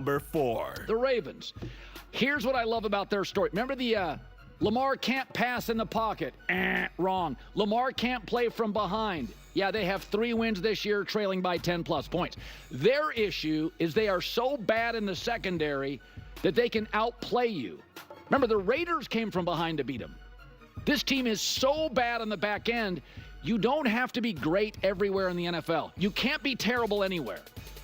Number 4. The Ravens. Here's what I love about their story. Remember the Lamar can't pass in the pocket. Wrong. Lamar can't play from behind. Yeah, they have 3 wins this year, trailing by 10-plus points. Their issue is they are so bad in the secondary that they can outplay you. Remember, the Raiders came from behind to beat them. This team is so bad on the back end, you don't have to be great everywhere in the NFL. You can't be terrible anywhere.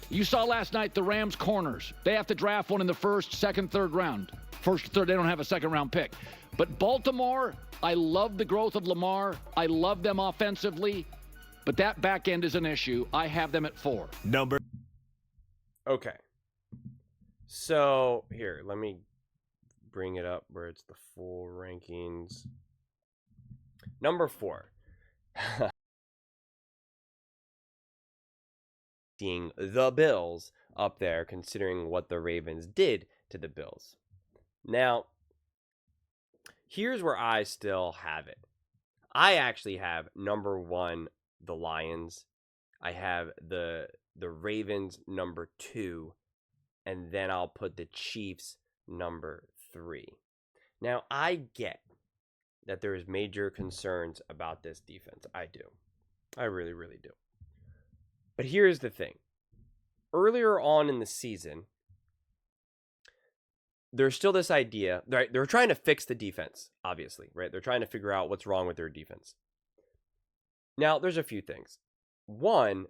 You saw last night the Rams corners. They have to draft one in the first, second, third round. First, third, they don't have a second-round pick. But Baltimore, I love the growth of Lamar. I love them offensively. But that back end is an issue. I have them at 4. Number. Okay. So, here, let me bring it up where it's the full rankings. Number 4. Seeing the Bills up there, considering what the Ravens did to the Bills. Now, here's where I still have it. I actually have number 1, the Lions. I have the Ravens number 2, and then I'll put the Chiefs number 3. Now, I get that there's major concerns about this defense. I do. I really, really do. But here's the thing. Earlier on in the season, there's still this idea, right? They're trying to fix the defense, obviously, right? They're trying to figure out what's wrong with their defense. Now, there's a few things. One,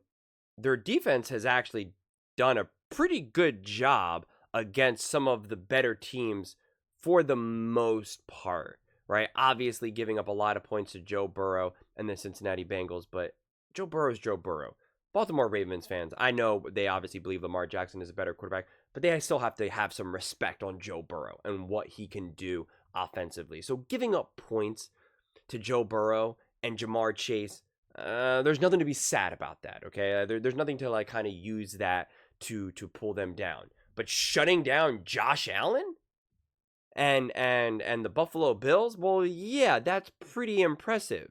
their defense has actually done a pretty good job against some of the better teams for the most part, right? Obviously giving up a lot of points to Joe Burrow and the Cincinnati Bengals, but Joe Burrow is Joe Burrow. Baltimore Ravens fans, I know they obviously believe Lamar Jackson is a better quarterback, but they still have to have some respect on Joe Burrow and what he can do offensively. So giving up points to Joe Burrow and Jamar Chase, there's nothing to be sad about that, okay? There's nothing to like kind of use that to pull them down. But shutting down Josh Allen and the Buffalo Bills, well, yeah, that's pretty impressive,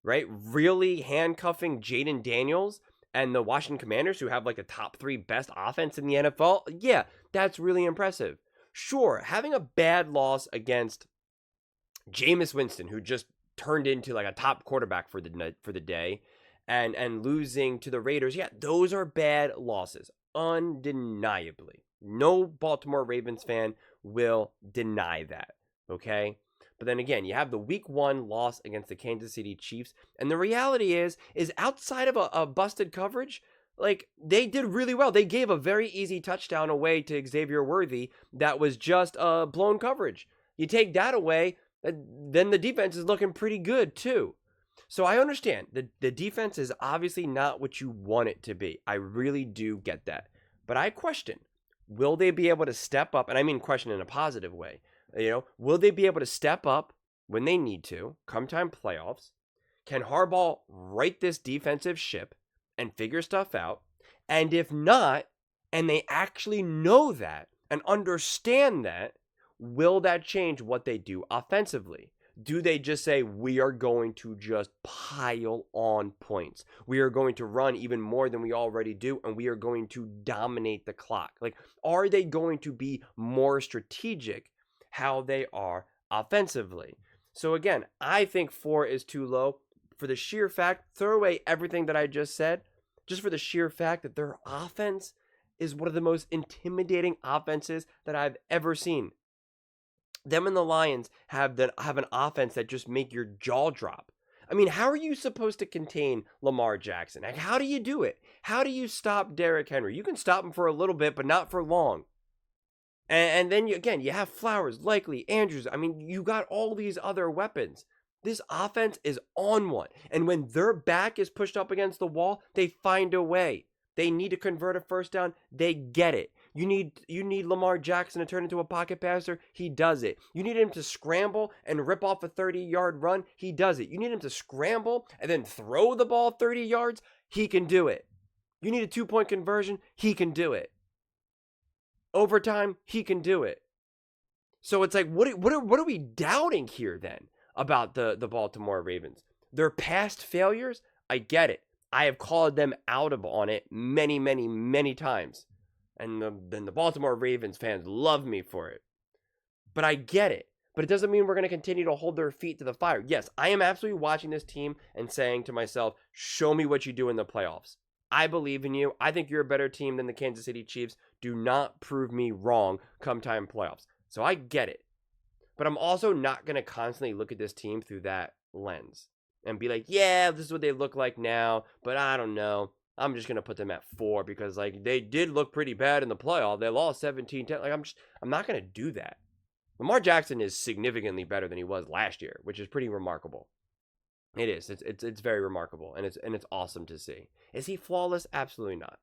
right? Really handcuffing Jaden Daniels and the Washington Commanders, who have like the top 3 best offense in the NFL, yeah, that's really impressive. Sure, having a bad loss against Jameis Winston, who just turned into like a top quarterback for the day, and losing to the Raiders, yeah, those are bad losses, undeniably. No Baltimore Ravens fan will deny that, okay? But then again, you have the week 1 loss against the Kansas City Chiefs. And the reality is outside of a busted coverage, like they did really well. They gave a very easy touchdown away to Xavier Worthy that was just blown coverage. You take that away, then the defense is looking pretty good too. So I understand the defense is obviously not what you want it to be. I really do get that. But I question, will they be able to step up? And I mean question in a positive way. You know, will they be able to step up when they need to, come time playoffs? Can Harbaugh right this defensive ship and figure stuff out? And if not, and they actually know that and understand that, will that change what they do offensively? Do they just say, we are going to just pile on points? We are going to run even more than we already do, and we are going to dominate the clock. Like, are they going to be more strategic how they are offensively? So again, I think 4 is too low for the sheer fact, throw away everything that I just said, just for the sheer fact that their offense is one of the most intimidating offenses that I've ever seen. Them and the Lions have an offense that just make your jaw drop. I mean, how are you supposed to contain Lamar Jackson? Like, how do you do it? How do you stop Derrick Henry? You can stop him for a little bit, but not for long. And then, you have Flowers, Likely, Andrews. I mean, you got all these other weapons. This offense is on one. And when their back is pushed up against the wall, they find a way. They need to convert a first down. They get it. You need Lamar Jackson to turn into a pocket passer. He does it. You need him to scramble and rip off a 30-yard run. He does it. You need him to scramble and then throw the ball 30 yards. He can do it. You need a 2-point conversion. He can do it. Overtime, he can do it. So it's like, what are we doubting here then about the Baltimore Ravens? Their past failures, I get it. I have called them out on it many, many, many times. And then the Baltimore Ravens fans love me for it. But I get it. But it doesn't mean we're going to continue to hold their feet to the fire. Yes, I am absolutely watching this team and saying to myself, show me what you do in the playoffs. I believe in you. I think you're a better team than the Kansas City Chiefs. Do not prove me wrong come time playoffs. So I get it. But I'm also not going to constantly look at this team through that lens and be like, yeah, this is what they look like now, but I don't know. I'm just going to put them at 4 because like they did look pretty bad in the playoff. They lost 17-10. Like I'm not going to do that. Lamar Jackson is significantly better than he was last year, which is pretty remarkable. It is. It's very remarkable, and it's awesome to see. Is he flawless? Absolutely not.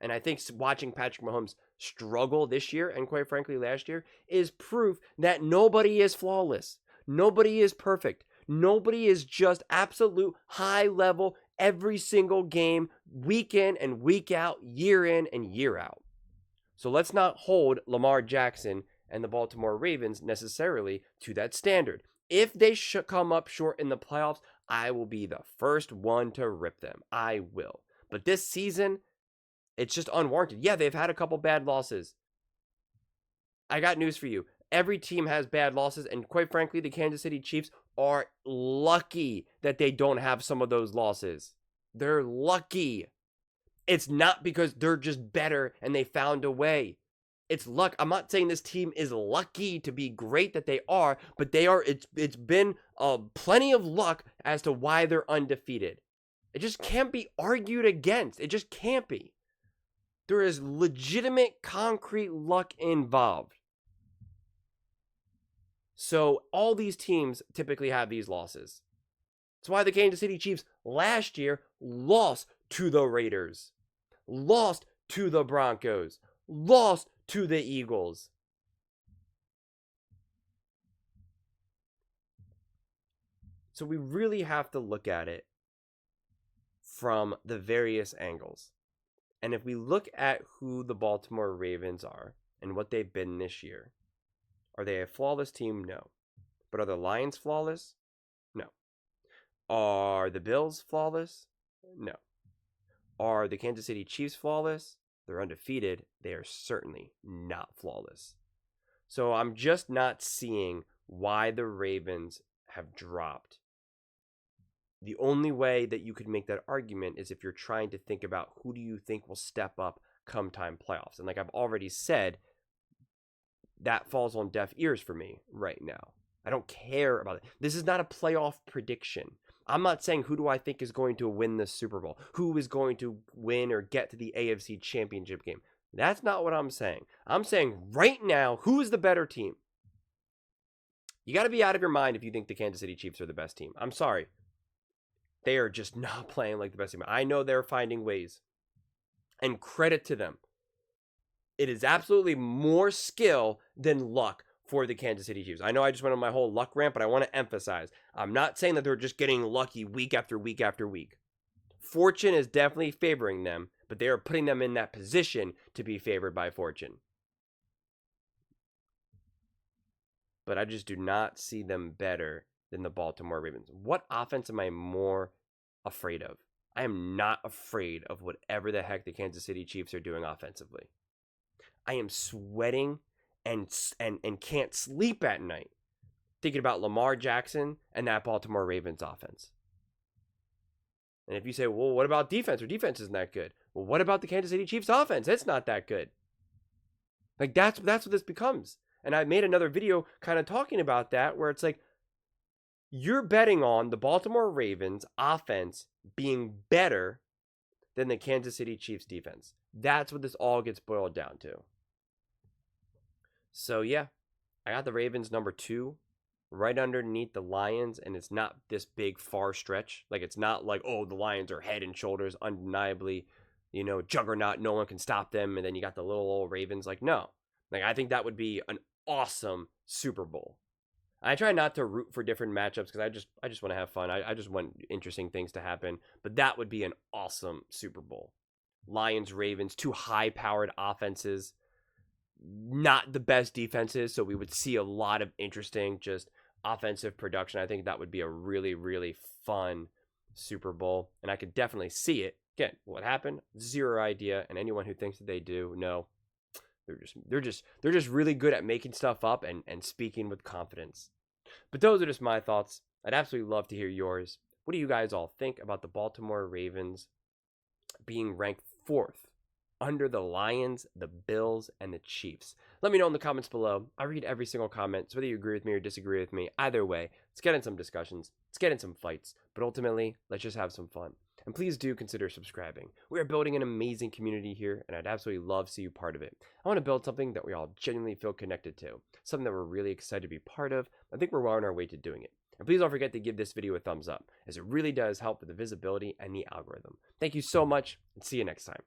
And I think watching Patrick Mahomes struggle this year, and quite frankly last year, is proof that nobody is flawless. Nobody is perfect. Nobody is just absolute high level every single game, week in and week out, year in and year out. So let's not hold Lamar Jackson and the Baltimore Ravens necessarily to that standard. If they should come up short in the playoffs, I will be the first one to rip them. I will. But this season, it's just unwarranted. Yeah, they've had a couple bad losses. I got news for you. Every team has bad losses, and quite frankly, the Kansas City Chiefs are lucky that they don't have some of those losses. They're lucky. It's not because they're just better and they found a way. It's luck. I'm not saying this team is lucky to be great that they are, but they are. It's been plenty of luck as to why they're undefeated. It just can't be argued against. It just can't be. There is legitimate, concrete luck involved. So all these teams typically have these losses. That's why the Kansas City Chiefs last year lost to the Raiders, lost to the Broncos, lost to the Eagles. So we really have to look at it from the various angles. And if we look at who the Baltimore Ravens are and what they've been this year, are they a flawless team? No. But are the Lions flawless? No. Are the Bills flawless? No. Are the Kansas City Chiefs flawless? They're undefeated. They are certainly not flawless. So I'm just not seeing why the Ravens have dropped. The only way that you could make that argument is if you're trying to think about who do you think will step up come time playoffs. And like I've already said, that falls on deaf ears for me right now. I don't care about it. This is not a playoff prediction. I'm not saying who do I think is going to win the Super Bowl, who is going to win or get to the AFC Championship game. That's not what I'm saying. I'm saying right now, who is the better team? You got to be out of your mind if you think the Kansas City Chiefs are the best team. I'm sorry. They are just not playing like the best team. I know they're finding ways. And credit to them. It is absolutely more skill than luck for the Kansas City Chiefs. I know I just went on my whole luck rant, but I want to emphasize, I'm not saying that they're just getting lucky week after week after week. Fortune is definitely favoring them, but they are putting them in that position to be favored by fortune. But I just do not see them better than the Baltimore Ravens. What offense am I more afraid of? I am not afraid of whatever the heck the Kansas City Chiefs are doing offensively. I am sweating and can't sleep at night thinking about Lamar Jackson and that Baltimore Ravens offense. And if you say, well, what about defense? Or defense isn't that good. Well, what about the Kansas City Chiefs offense? It's not that good. Like that's what this becomes. And I made another video kind of talking about that where it's like, you're betting on the Baltimore Ravens offense being better than the Kansas City Chiefs defense. That's what this all gets boiled down to. So yeah, I got the Ravens number 2 right underneath the Lions, and it's not this big far stretch. Like it's not like, oh, the Lions are head and shoulders undeniably, juggernaut, no one can stop them, and then you got the little old Ravens. Like, no. Like I think that would be an awesome Super Bowl. I try not to root for different matchups because I just want to have fun. I just want interesting things to happen. But that would be an awesome Super Bowl. Lions, Ravens, 2 high-powered offenses. Not the best defenses, so we would see a lot of interesting just offensive production. I think that would be a really, really fun Super Bowl, and I could definitely see it. Again, what happened? Zero idea, and anyone who thinks that they do, no, they're just really good at making stuff up and speaking with confidence. But those are just my thoughts. I'd absolutely love to hear yours. What do you guys all think about the Baltimore Ravens being ranked 4th under the Lions, the Bills, and the Chiefs? Let me know in the comments below. I read every single comment, so whether you agree with me or disagree with me, either way, let's get in some discussions, let's get in some fights, but ultimately, let's just have some fun. And please do consider subscribing. We are building an amazing community here, and I'd absolutely love to see you part of it. I want to build something that we all genuinely feel connected to, something that we're really excited to be part of. I think we're well on our way to doing it. And please don't forget to give this video a thumbs up, as it really does help with the visibility and the algorithm. Thank you so much, and see you next time.